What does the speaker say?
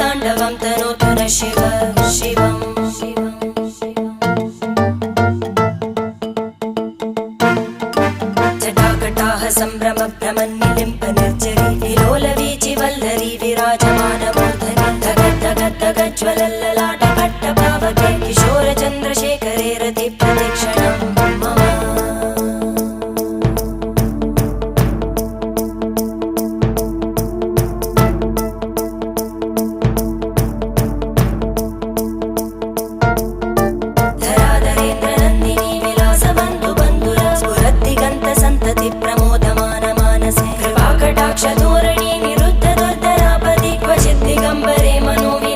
ताण्डवं तनोतु न शिव शिवम् जटाकटाः सम्भ्रम भ्रमन्निलिम्प निर्जरी विलोलवीचि वल्लरी विराजमानमूर्धनि धगज्ज्वलल्ललाटपट्टपावके किशोरचन्द्रशेखरे रति प्रदक्षिणं मम प्रमोदमान मानसे कृपाकटाक्षधोरणी निरुद्ध दुर्धरापदि क्वचित् दिगम्बरे मनोवि